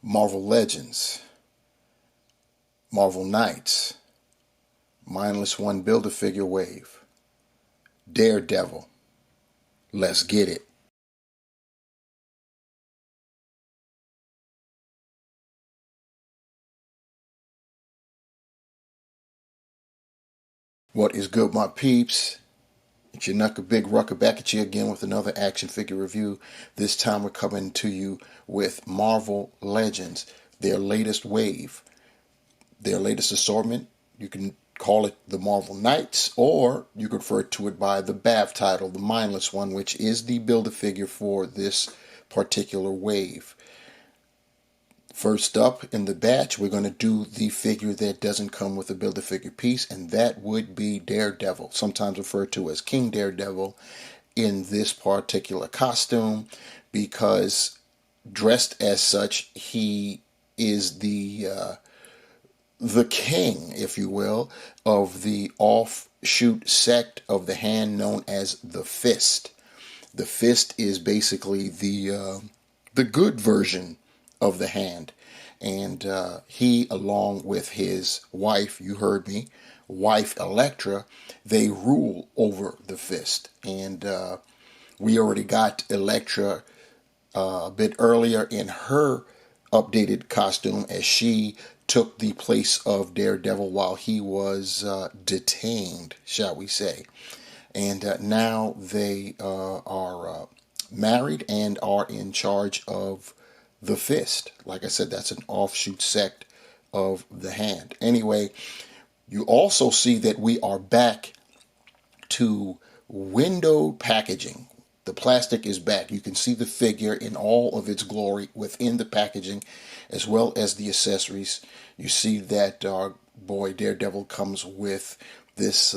Marvel Legends, Marvel Knights, Mindless One Build-A-Figure Wave, Daredevil. Let's get it. What is good, my peeps? It's your Knuckle Big Rucker back at you again with another action figure review. This time we're coming to you with Marvel Legends, their latest wave, their latest assortment. You can call it the Marvel Knights, or you can refer to it by the BAV title, the Mindless One, which is the Build-A-Figure for this particular wave. First up in the batch, we're going to do the figure that doesn't come with a Build-A-Figure piece, and that would be Daredevil, sometimes referred to as King Daredevil, in this particular costume, because dressed as such, he is the king, if you will, of the offshoot sect of the hand known as the Fist. The Fist is basically the good version of the hand, and he, along with his wife, you heard me, wife Elektra, they rule over the Fist. And we already got Elektra a bit earlier in her updated costume, as she took the place of Daredevil while he was detained, shall we say. And now they are married and are in charge of the Fist. Like I said, that's an offshoot sect of the hand. Anyway, you also see that we are back to window packaging. The plastic is back. You can see the figure in all of its glory within the packaging, as well as the accessories. You see that our boy Daredevil comes with this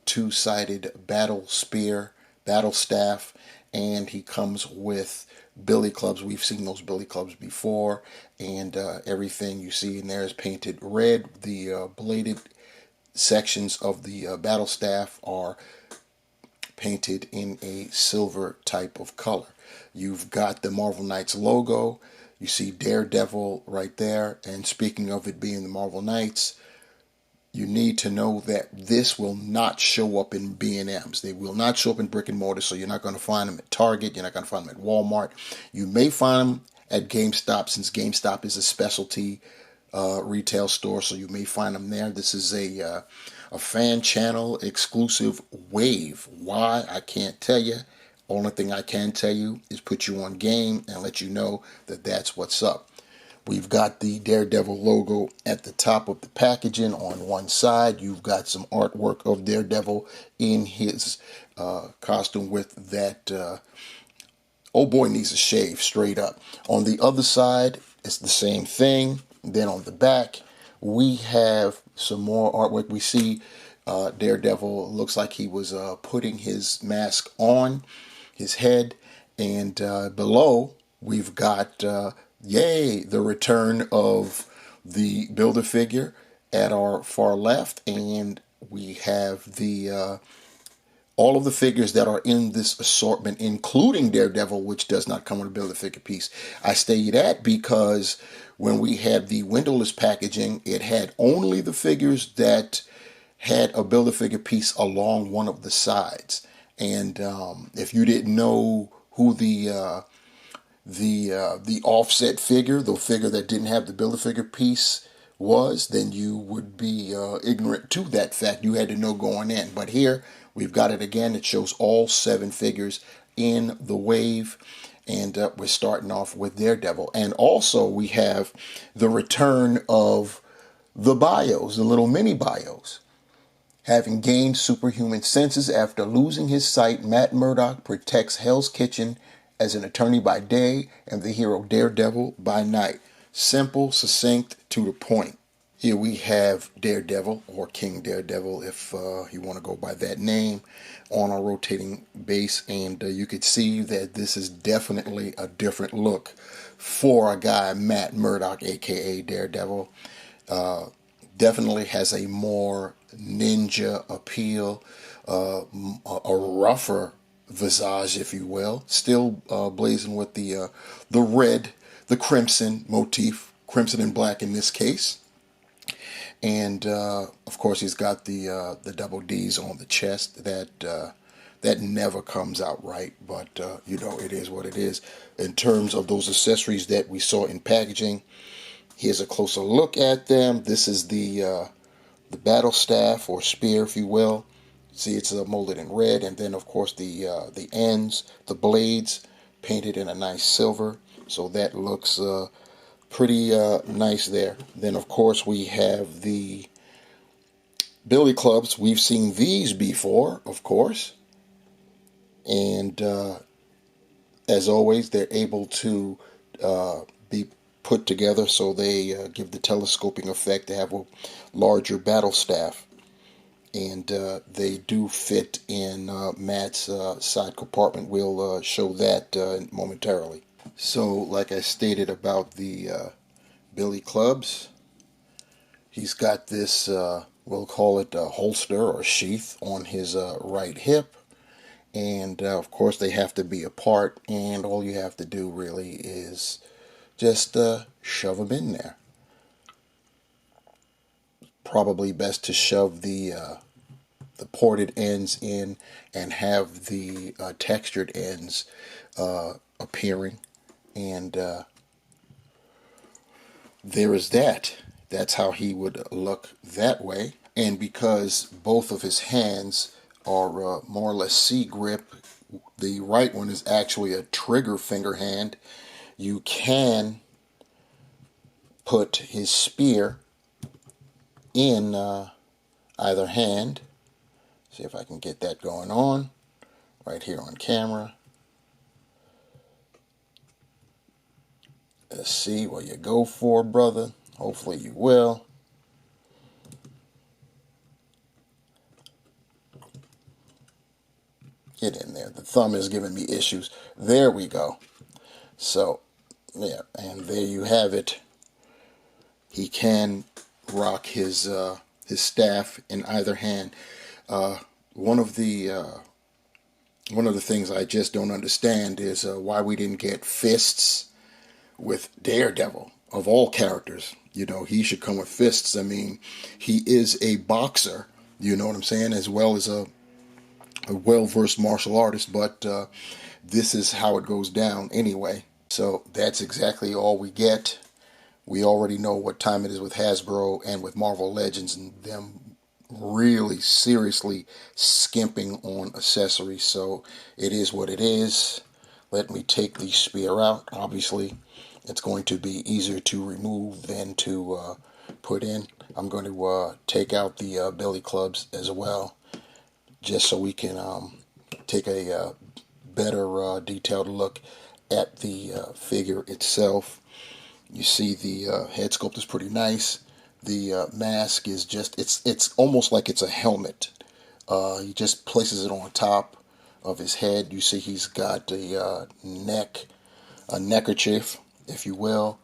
two-sided battle spear, battle staff, and he comes with billy clubs. We've seen those billy clubs before, and everything you see in there is painted red. The bladed sections of the battle staff are painted in a silver type of color. You've got the Marvel Knights logo. You see Daredevil right there. And speaking of it being the Marvel Knights, you need to know that this will not show up in B&Ms. They will not show up in brick and mortar, so you're not going to find them at Target. You're not going to find them at Walmart. You may find them at GameStop, since GameStop is a specialty retail store, so you may find them there. This is a fan channel exclusive wave. Why? I can't tell you. Only thing I can tell you is put you on game and let you know that that's what's up. We've got the Daredevil logo at the top of the packaging on one side. You've got some artwork of Daredevil in his costume with that, oh boy needs a shave, straight up. On the other side, it's the same thing. Then on the back, we have some more artwork. We see Daredevil looks like he was putting his mask on his head. And below, we've got, yay, the return of the Build-A-Figure at our far left. And we have the all of the figures that are in this assortment, including Daredevil, which does not come with a Build-A-Figure piece. I say that because when we had the windowless packaging, it had only the figures that had a Build-A-Figure piece along one of the sides. And if you didn't know who the offset figure, the figure that didn't have the Build-A-Figure piece was, then you would be ignorant to that fact. You had to know going in. But here, we've got it again. It shows all 7 figures in the wave. And we're starting off with Daredevil. And also, we have the return of the bios, the little mini bios. Having gained superhuman senses after losing his sight, Matt Murdock protects Hell's Kitchen as an attorney by day and the hero Daredevil by night. Simple, succinct, to the point. Here we have Daredevil, or King Daredevil, if you want to go by that name, on a rotating base. And you could see that this is definitely a different look for a guy, Matt Murdock, a.k.a. Daredevil. Definitely has a more ninja appeal, a rougher visage, if you will. Still blazing with the red the crimson motif, crimson and black in this case. And of course, he's got the double D's on the chest. That never comes out right, but it is what it is. In terms of those accessories that we saw in packaging, here's a closer look at them. This is the battle staff or spear, if you will. See, it's molded in red, and then of course the ends, the blades, painted in a nice silver. So that looks pretty nice there. Then of course we have the billy clubs. We've seen these before, of course, and as always, they're able to be put together so they give the telescoping effect to have a larger battle staff. And they do fit in Matt's side compartment. We'll show that momentarily. So, like I stated about the billy clubs, he's got this, we'll call it a holster or sheath on his right hip. And of course, they have to be apart, and all you have to do really is just shove them in there. Probably best to shove the ported ends in and have the textured ends appearing. And there is that. That's how he would look that way. And because both of his hands are more or less C-grip, the right one is actually a trigger finger hand, you can put his spear in either hand. See if I can get that going on right here on camera. Let's see what you go for, brother. Hopefully you will. Get in there. The thumb is giving me issues. There we go. So, yeah, and there you have it. He can rock his staff in either hand. One of the things I just don't understand is why we didn't get fists with Daredevil. Of all characters, he should come with fists. I mean, he is a boxer, you know what I'm saying, as well as a well-versed martial artist, but this is how it goes down anyway. So that's exactly all we get. We already know what time it is with Hasbro and with Marvel Legends and them really seriously skimping on accessories. So it is what it is. Let me take the spear out. Obviously, it's going to be easier to remove than to put in. I'm going to take out the billy clubs as well, just so we can take a better detailed look at the figure itself. You see the head sculpt is pretty nice. The mask is just, it's almost like it's a helmet. He just places it on top of his head. You see he's got a neckerchief, if you will,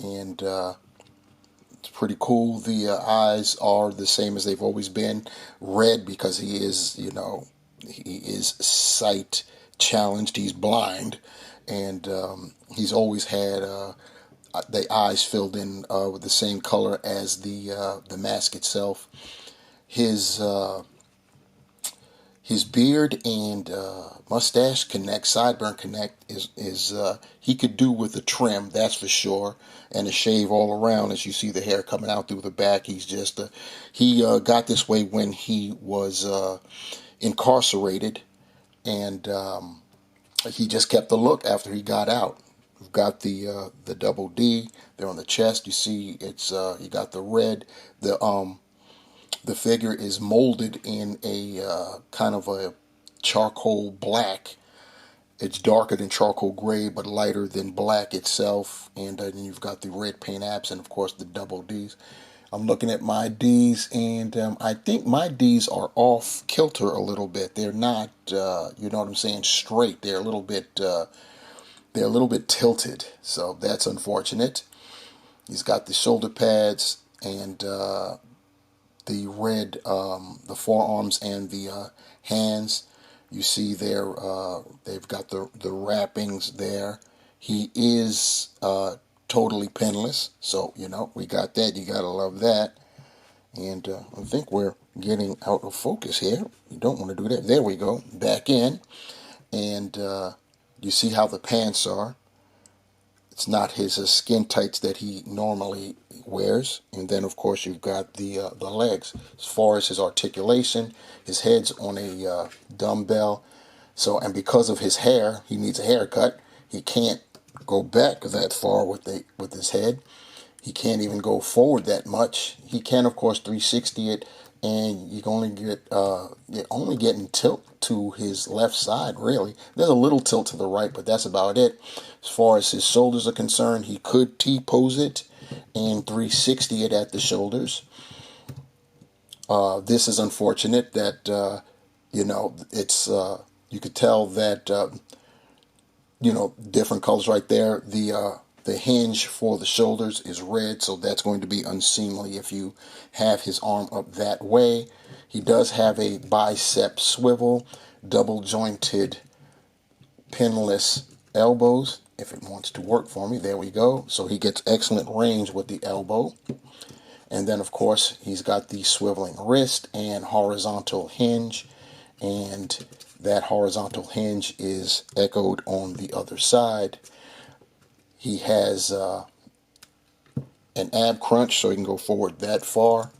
and it's pretty cool. The eyes are the same as they've always been, red because he is, he is sight challenged. He's blind, and he's always had the eyes filled in with the same color as the mask itself. His beard and mustache connect, sideburn connect is he could do with a trim, that's for sure, and a shave all around. As you see the hair coming out through the back, he's just he got this way when he was incarcerated, and he just kept the look after he got out. We've got the double D there on the chest. You see it's you got the red. The figure is molded in a kind of a charcoal black. It's darker than charcoal gray, but lighter than black itself. And then you've got the red paint apps and, of course, the double Ds. I'm looking at my Ds, and I think my Ds are off kilter a little bit. They're not, you know what I'm saying, straight. They're a little bit tilted. So that's unfortunate. He's got the shoulder pads and the red, the forearms and the hands. You see there, they've got the wrappings there. He is totally pinless. So, we got that. You got to love that. And I think we're getting out of focus here. You don't want to do that. There we go. Back in. And you see how the pants are. It's not his skin tights that he normally wears. And then, of course, you've got the legs. As far as his articulation, his head's on a dumbbell. So, and because of his hair, he needs a haircut. He can't go back that far with his head. He can't even go forward that much. He can, of course, 360 it, and you can only get you're only getting tilt to his left side. Really, there's a little tilt to the right, but that's about it. As far as his shoulders are concerned, he could T-pose it and 360 it at the shoulders. This is unfortunate that it's you could tell that different colors right there. The hinge for the shoulders is red, so that's going to be unseemly if you have his arm up that way. He does have a bicep swivel, double jointed, pinless elbows, if it wants to work for me. There we go. So he gets excellent range with the elbow. And then, of course, he's got the swiveling wrist and horizontal hinge. And that horizontal hinge is echoed on the other side. He has an ab crunch, so he can go forward that far.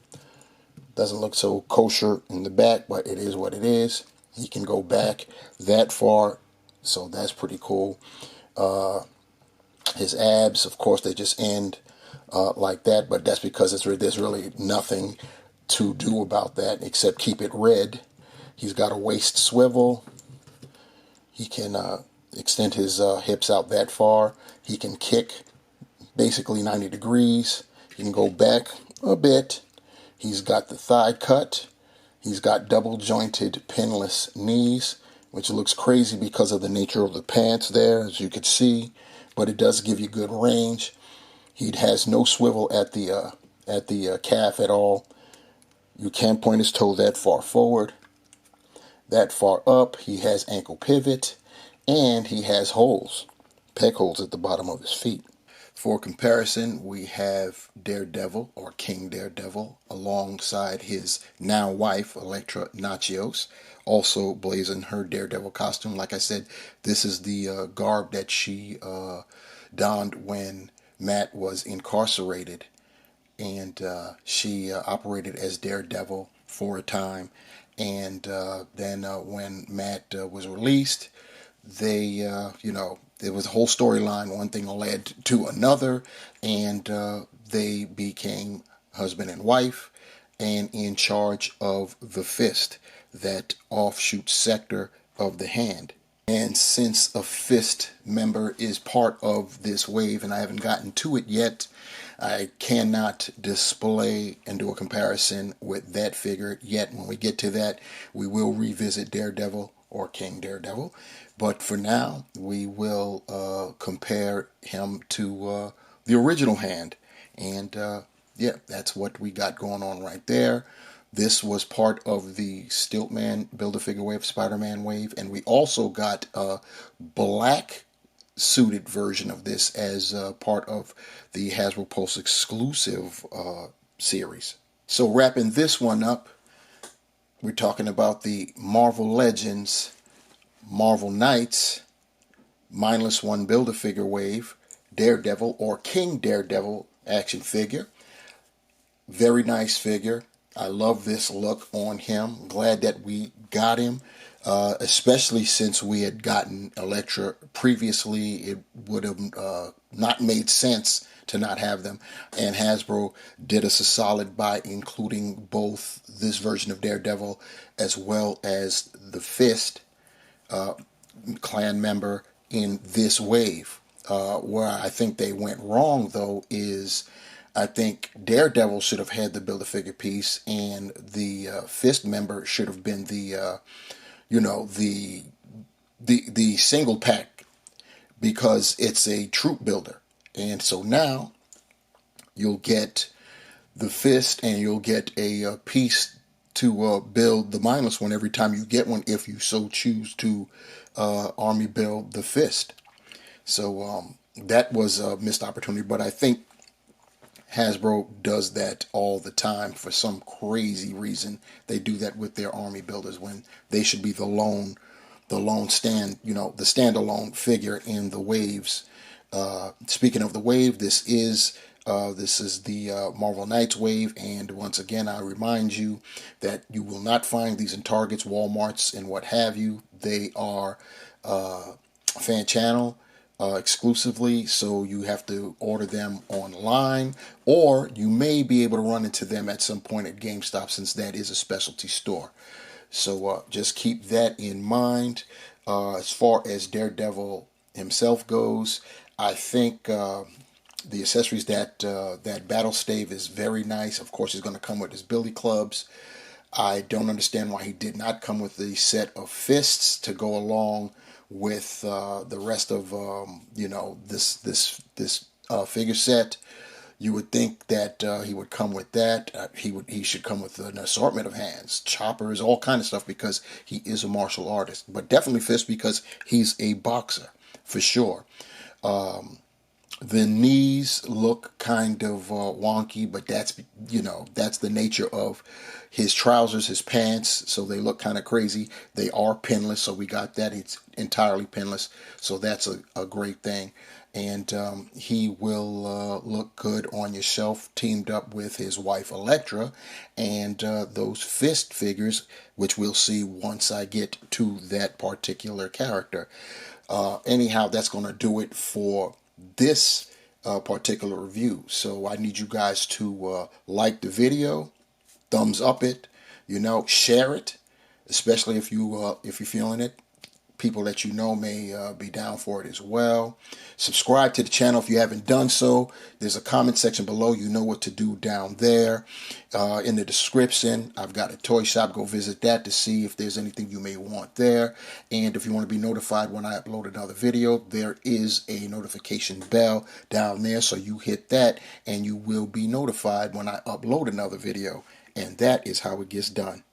Doesn't look so kosher in the back, but it is what it is. He can go back that far, so that's pretty cool. His abs, of course, they just end like that, but that's because there's really nothing to do about that except keep it red. He's got a waist swivel. He can extend his hips out that far. He can kick basically 90 degrees. He can go back a bit. He's got the thigh cut. He's got double jointed pinless knees, which looks crazy because of the nature of the pants there, as you can see, but it does give you good range. He has no swivel at the calf at all. You can't point his toe that far forward, that far up. He has ankle pivot, and he has holes, peg holes at the bottom of his feet. For comparison, we have Daredevil, or King Daredevil, alongside his now wife, Elektra Nachios, also blazing her Daredevil costume. Like I said, this is the garb that she donned when Matt was incarcerated, and she operated as Daredevil for a time. And then when Matt was released, they, there was a whole storyline. One thing led to another, and they became husband and wife and in charge of the fist, that offshoot sector of the hand. And since a fist member is part of this wave, and I haven't gotten to it yet, I cannot display and do a comparison with that figure yet. When we get to that, we will revisit Daredevil, or King Daredevil. But for now, we will compare him to the original hand. And yeah, that's what we got going on right there. This was part of the Stiltman Build-A-Figure wave, Spider-Man wave. And we also got a black suited version of this as part of the Hasbro Pulse exclusive series. So wrapping this one up, we're talking about the Marvel Legends, Marvel Knights, Mindless One Build-A-Figure wave, Daredevil, or King Daredevil action figure. Very nice figure. I love this look on him. Glad that we got him. Especially since we had gotten Elektra previously, it would have not made sense to not have them. And Hasbro did us a solid by including both this version of Daredevil as well as the Fist clan member in this wave. Where I think they went wrong, though, is I think Daredevil should have had the Build-A-Figure piece, and the Fist member should have been the the single pack, because it's a troop builder. And so now you'll get the Fist, and you'll get a piece to build the Mindless One every time you get one, if you so choose to army build the Fist. So that was a missed opportunity. But I think Hasbro does that all the time for some crazy reason. They do that with their army builders when they should be the lone stand, the standalone figure in the waves. Speaking of the wave, this is the Marvel Knights wave, and once again, I remind you that you will not find these in Targets, Walmarts, and what have you. They are fan channel exclusively, so you have to order them online, or you may be able to run into them at some point at GameStop, since that is a specialty store. So just keep that in mind. As far as Daredevil himself goes, I think the accessories that Battle Stave is very nice. Of course, he's going to come with his billy clubs. I don't understand why he did not come with the set of fists to go along with the rest of this figure set. You would think that he would come with that. He should come with an assortment of hands, choppers, all kind of stuff, because he is a martial artist. But definitely fists, because he's a boxer for sure. The knees look kind of wonky, but that's the nature of his trousers, his pants, so they look kind of crazy. They are pinless, so we got that. It's entirely pinless, so that's a great thing. And he will look good on your shelf, teamed up with his wife Elektra, and those fist figures, which we'll see once I get to that particular character. Anyhow, that's going to do it for this particular review. So I need you guys to like the video, thumbs up it, share it, especially if you're feeling it. People that you know may be down for it as well. Subscribe to the channel if you haven't done so. There's a comment section below. You know what to do down there. In the description, I've got a toy shop. Go visit that to see if there's anything you may want there. And if you want to be notified when I upload another video, there is a notification bell down there. So you hit that and you will be notified when I upload another video. And that is how it gets done.